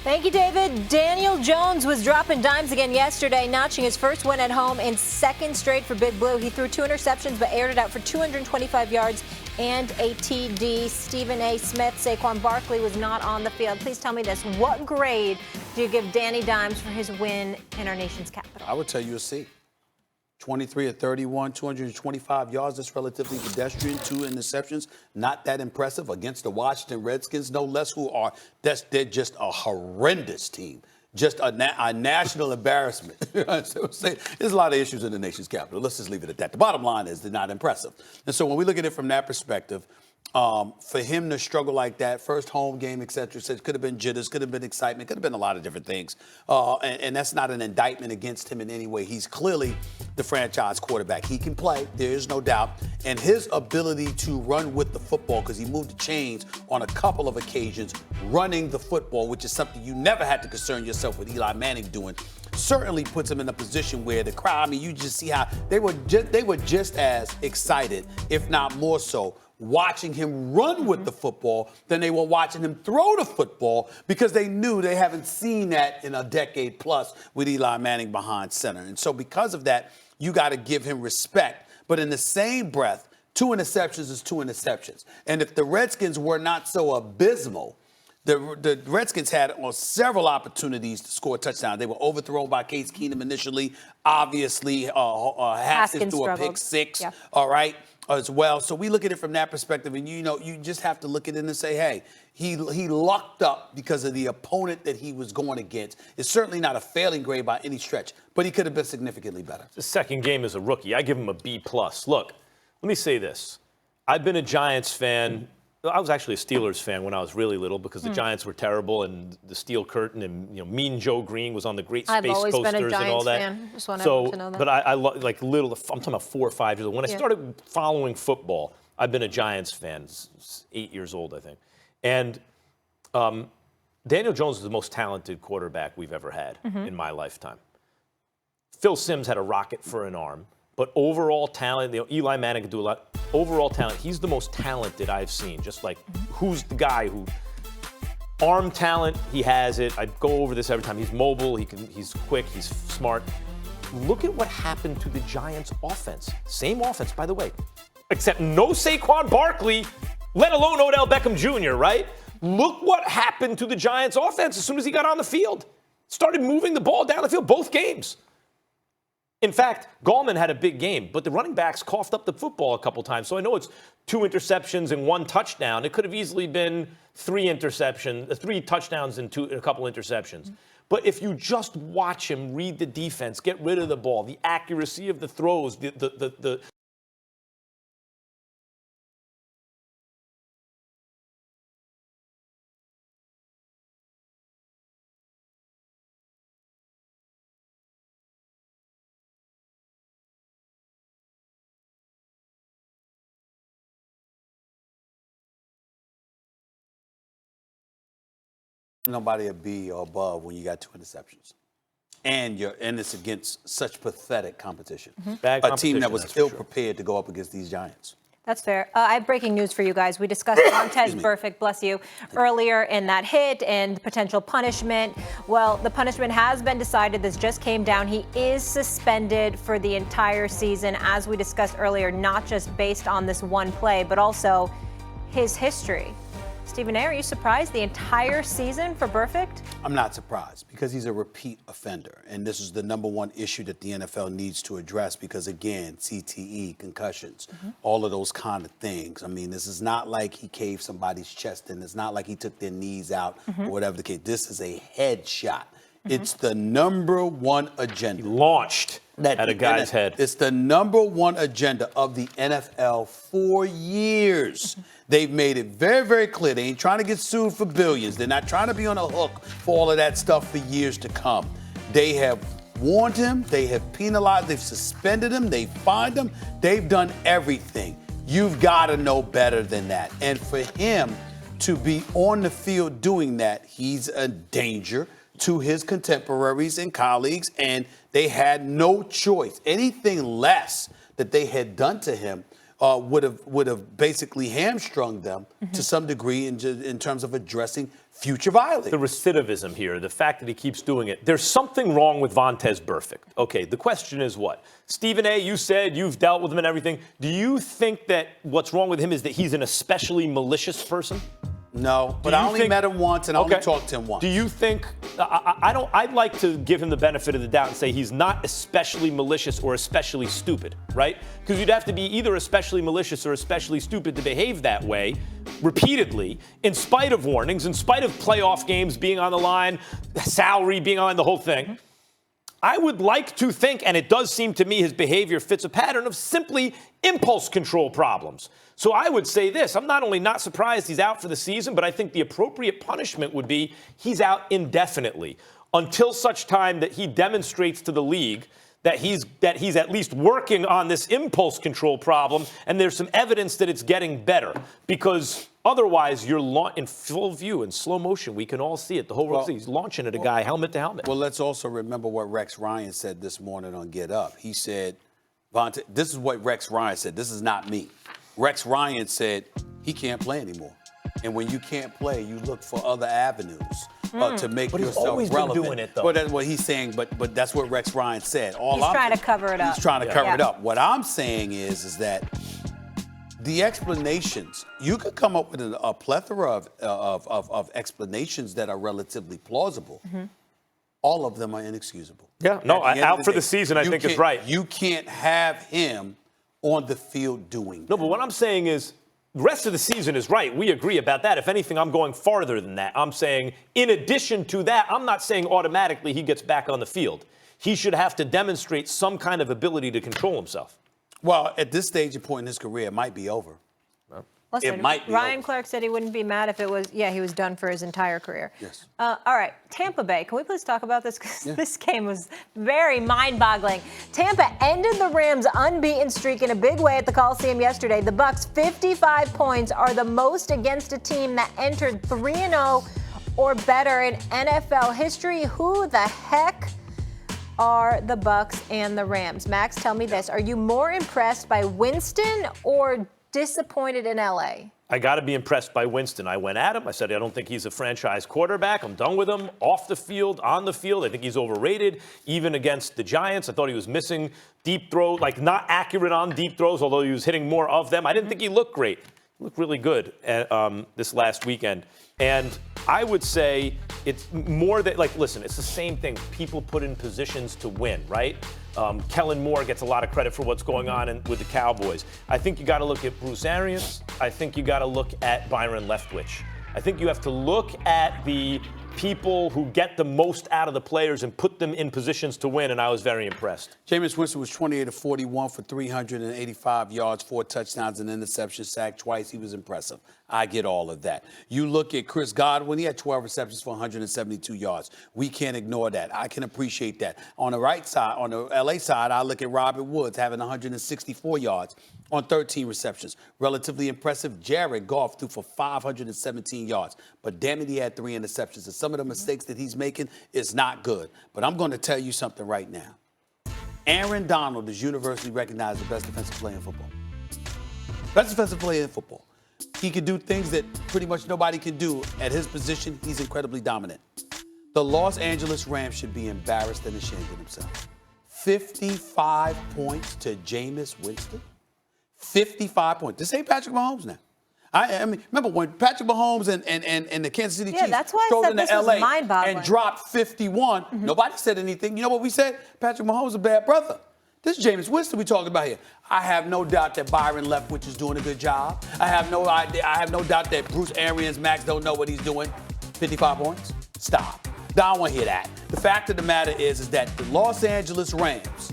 Thank you, David. Daniel Jones was dropping dimes again yesterday, notching his first win at home and second straight for Big Blue. He threw 2 interceptions but aired it out for 225 yards and a TD. Stephen A. Smith, Saquon Barkley was not on the field. Please tell me this. What grade do you give Danny Dimes for his win in our nation's capital? I would tell you a C. 23 of 31, 225 yards. That's relatively pedestrian. 2 interceptions. Not that impressive against the Washington Redskins, no less, they're just a horrendous team. Just a national embarrassment. So there's a lot of issues in the nation's capital. Let's just leave it at that. The bottom line is they're not impressive. And so when we look at it from that perspective, for him to struggle like that, first home game, et cetera, could have been jitters, could have been excitement, could have been a lot of different things. And that's not an indictment against him in any way. He's clearly the franchise quarterback. He can play, there is no doubt. And his ability to run with the football, because he moved the chains on a couple of occasions, running the football, which is something you never had to concern yourself with Eli Manning doing, certainly puts him in a position where the crowd, I mean, you just see how they were just as excited, if not more so, watching him run with the football than they were watching him throw the football, because they knew they haven't seen that in a decade plus with Eli Manning behind center. And so because of that, you got to give him respect. But in the same breath, 2 interceptions is 2 interceptions. And if the Redskins were not so abysmal, the Redskins had several opportunities to score a touchdown. They were overthrown by Case Keenum initially. Obviously, Haskins threw a pick 6, yeah. All right, as well. So we look at it from that perspective, and you just have to look at it and say, hey, he lucked up because of the opponent that he was going against. It's certainly not a failing grade by any stretch, but he could have been significantly better. The second game as a rookie, I give him a B+. Look, let me say this. I've been a Giants fan. I was actually a Steelers fan when I was really little, because the Giants were terrible, and the Steel Curtain, and Mean Joe Green was on the Great Space Coasters and all that. Fan. Just want everyone to know that. But I like little. I'm talking about 4 or 5 years old. When I started following football, I've been a Giants fan. 8 years old, I think. And Daniel Jones is the most talented quarterback we've ever had in my lifetime. Phil Simms had a rocket for an arm. But overall talent, Eli Manning can do a lot. Overall talent, he's the most talented I've seen. Just like, who's the guy who, arm talent, he has it. I go over this every time. He's mobile, he's quick, he's smart. Look at what happened to the Giants' offense. Same offense, by the way, except no Saquon Barkley, let alone Odell Beckham Jr., right? Look what happened to the Giants' offense as soon as he got on the field. Started moving the ball down the field both games. In fact, Gallman had a big game, but the running backs coughed up the football a couple times. So I know it's 2 interceptions and 1 touchdown. It could have easily been 3 touchdowns and a couple interceptions. But if you just watch him read the defense, get rid of the ball, the accuracy of the throws, the Nobody a B or above when you got 2 interceptions. And it's against such pathetic competition. Bad a team that was competition, ill-prepared to go up against these Giants. That's fair. I have breaking news for you guys. We discussed Montez Burfict, bless you, earlier in that hit and potential punishment. Well, the punishment has been decided. This just came down. He is suspended for the entire season, as we discussed earlier, not just based on this one play, but also his history. Stephen A., are you surprised the entire season for Burfict? I'm not surprised, because he's a repeat offender. And this is the #1 issue that the NFL needs to address, because, again, CTE, concussions, all of those kind of things. I mean, this is not like he caved somebody's chest in. It's not like he took their knees out or whatever the case. This is a headshot. It's the #1 agenda. He launched at a guy's head. It's the #1 agenda of the NFL for years. They've made it very, very clear. They ain't trying to get sued for billions. They're not trying to be on a hook for all of that stuff for years to come. They have warned him. They have penalized. They've suspended him. They've fined him. They've done everything. You've got to know better than that. And for him to be on the field doing that, he's a danger to his contemporaries and colleagues, and they had no choice. Anything less that they had done to him would have basically hamstrung them to some degree in terms of addressing future violence. The recidivism here, the fact that he keeps doing it. There's something wrong with Vontez Burfict. Okay, the question is what? Stephen A., you said you've dealt with him and everything. Do you think that what's wrong with him is that he's an especially malicious person? No, but I only met him once and I only talked to him once. Do you think I'd like to give him the benefit of the doubt and say he's not especially malicious or especially stupid, right? Because you'd have to be either especially malicious or especially stupid to behave that way repeatedly, in spite of warnings, in spite of playoff games being on the line, salary being on the whole thing. I would like to think, and it does seem to me his behavior fits a pattern of simply impulse control problems. So I would say this, I'm not only not surprised he's out for the season, but I think the appropriate punishment would be he's out indefinitely until such time that he demonstrates to the league that he's at least working on this impulse control problem, and there's some evidence that it's getting better. Because otherwise, you're in full view, in slow motion. We can all see it. The whole world sees he's launching at a guy helmet to helmet. Well, let's also remember what Rex Ryan said this morning on Get Up. He said, this is what Rex Ryan said. This is not me. Rex Ryan said he can't play anymore. And when you can't play, you look for other avenues to make yourself relevant. But he's always been doing it, though. Well, that's what he's saying, but that's what Rex Ryan said. He's trying to cover it up. He's trying to cover it up. What I'm saying is that the explanations, you could come up with a plethora of explanations that are relatively plausible. All of them are inexcusable. Yeah, no, out for the season, I think is right. You can't have him on the field doing that. No, but what I'm saying is the rest of the season is right. We agree about that. If anything, I'm going farther than that. I'm saying in addition to that, I'm not saying automatically he gets back on the field. He should have to demonstrate some kind of ability to control himself. Well, at this stage and point in his career, it might be over. Listen, it might be Ryan over. Clark said he wouldn't be mad if it was, he was done for his entire career. Yes. All right, Tampa Bay. Can we please talk about this? Because this game was very mind-boggling. Tampa ended the Rams' unbeaten streak in a big way at the Coliseum yesterday. The Bucs' 55 points are the most against a team that entered 3-0 or better in NFL history. Who the heck are the Bucs and the Rams? Max, tell me this. Are you more impressed by Winston or disappointed in LA? I got to be impressed by Winston. I went at him. I said, I don't think he's a franchise quarterback. I'm done with him. Off the field, on the field. I think he's overrated. Even against the Giants, I thought he was missing deep throws, like not accurate on deep throws, although he was hitting more of them. I didn't think he looked great. He looked really good this last weekend. And I would say it's more that, listen, it's the same thing. People put in positions to win, right? Kellen Moore gets a lot of credit for what's going on with the Cowboys. I think you got to look at Bruce Arians. I think you got to look at Byron Leftwich. I think you have to look at the people who get the most out of the players and put them in positions to win, and I was very impressed. Jameis Winston was 28 of 41 for 385 yards, 4 touchdowns, and interception, sacked twice. He was impressive. I get all of that. You look at Chris Godwin, he had 12 receptions for 172 yards. We can't ignore that. I can appreciate that. On the right side, on the LA side, I look at Robert Woods having 164 yards on 13 receptions. Relatively impressive. Jared Goff threw for 517 yards. But damn it, he had 3 interceptions. And some of the mistakes that he's making is not good. But I'm going to tell you something right now. Aaron Donald is universally recognized the best defensive player in football. Best defensive player in football. He can do things that pretty much nobody can do. At his position, he's incredibly dominant. The Los Angeles Rams should be embarrassed and ashamed of themselves. 55 points to Jameis Winston. 55 points. This ain't Patrick Mahomes now. I mean, remember when Patrick Mahomes and the Kansas City Chiefs strolled into LA and dropped 51, nobody said anything. You know what we said? Patrick Mahomes is a bad brother. This is Jameis Winston we talking about here. I have no doubt that Byron Leftwich is doing a good job. I have no doubt that Bruce Arians, Max don't know what he's doing. 55 points? Stop. I don't want to hear that. The fact of the matter is that the Los Angeles Rams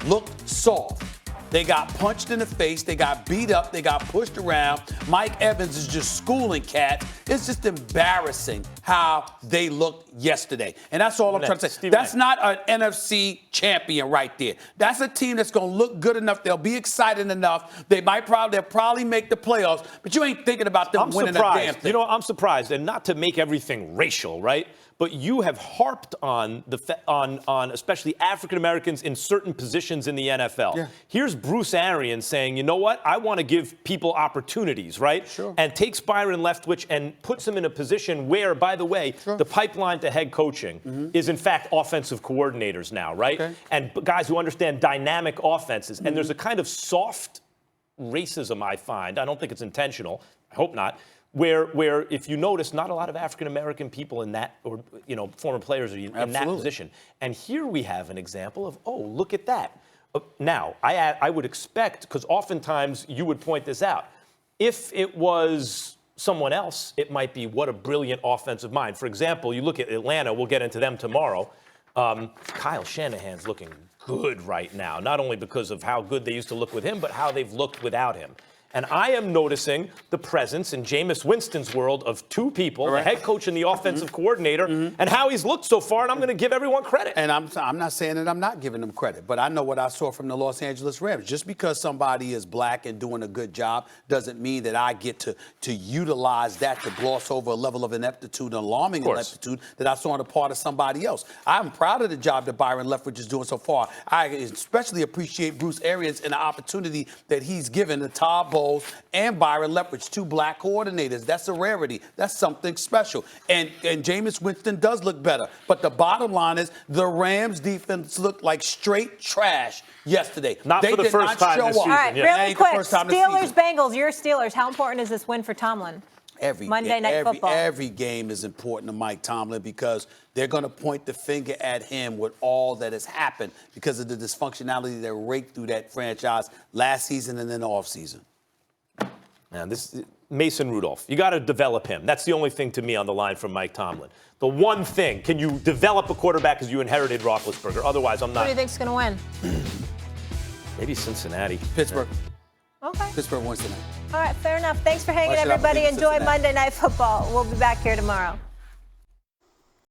looked soft. They got punched in the face. They got beat up. They got pushed around. Mike Evans is just schooling cats. It's just embarrassing how they looked yesterday. And that's all I'm trying to say. Stephen That's A. not an NFC champion right there. That's a team that's going to look good enough. They'll be excited enough. They'll probably make the playoffs. But you ain't thinking about them winning a damn thing. You know, I'm surprised, and not to make everything racial, right? But you have harped on on especially African Americans in certain positions in the NFL. Yeah. Here's Bruce Arians saying, you know what? I want to give people opportunities, right? Sure. And takes Byron Leftwich and puts him in a position where, by the way, the pipeline to head coaching is in fact offensive coordinators now, right? Okay. And guys who understand dynamic offenses. And there's a kind of soft racism I find. I don't think it's intentional. I hope not. Where if you notice, not a lot of African-American people in that, or, you know, former players are in that position. And here we have an example of, oh, look at that. Now, I would expect, because oftentimes you would point this out, if it was someone else, it might be, what a brilliant offensive mind. For example, you look at Atlanta, we'll get into them tomorrow. Kyle Shanahan's looking good right now, not only because of how good they used to look with him, but how they've looked without him. And I am noticing the presence in Jameis Winston's world of two people, the head coach and the offensive coordinator, and how he's looked so far, and I'm going to give everyone credit. And I'm not saying that I'm not giving them credit, but I know what I saw from the Los Angeles Rams. Just because somebody is black and doing a good job doesn't mean that I get to utilize that to gloss over a level of ineptitude, alarming ineptitude that I saw on the part of somebody else. I'm proud of the job that Byron Leftwich is doing so far. I especially appreciate Bruce Arians and the opportunity that he's given to Todd Bowles and Byron Leftwich, two black coordinators. That's a rarity. That's something special. And Jameis Winston does look better. But the bottom line is the Rams defense looked like straight trash yesterday. Not they for the did first not time show this up. season. All right, Yeah. really quick. Steelers-Bengals, your Steelers. How important is this win for Tomlin? Monday Night Football. Every game is important to Mike Tomlin because they're going to point the finger at him with all that has happened because of the dysfunctionality that raked through that franchise last season and then the offseason. Now, this Mason Rudolph, you got to develop him. That's the only thing to me on the line from Mike Tomlin. The one thing, can you develop a quarterback because you inherited Roethlisberger? Otherwise, I'm not. Who do you think's going to win? Maybe Cincinnati. Pittsburgh. Okay. Pittsburgh wins tonight. All right, fair enough. Thanks for hanging, Why should I everybody. believe Enjoy Cincinnati? Monday Night Football. We'll be back here tomorrow.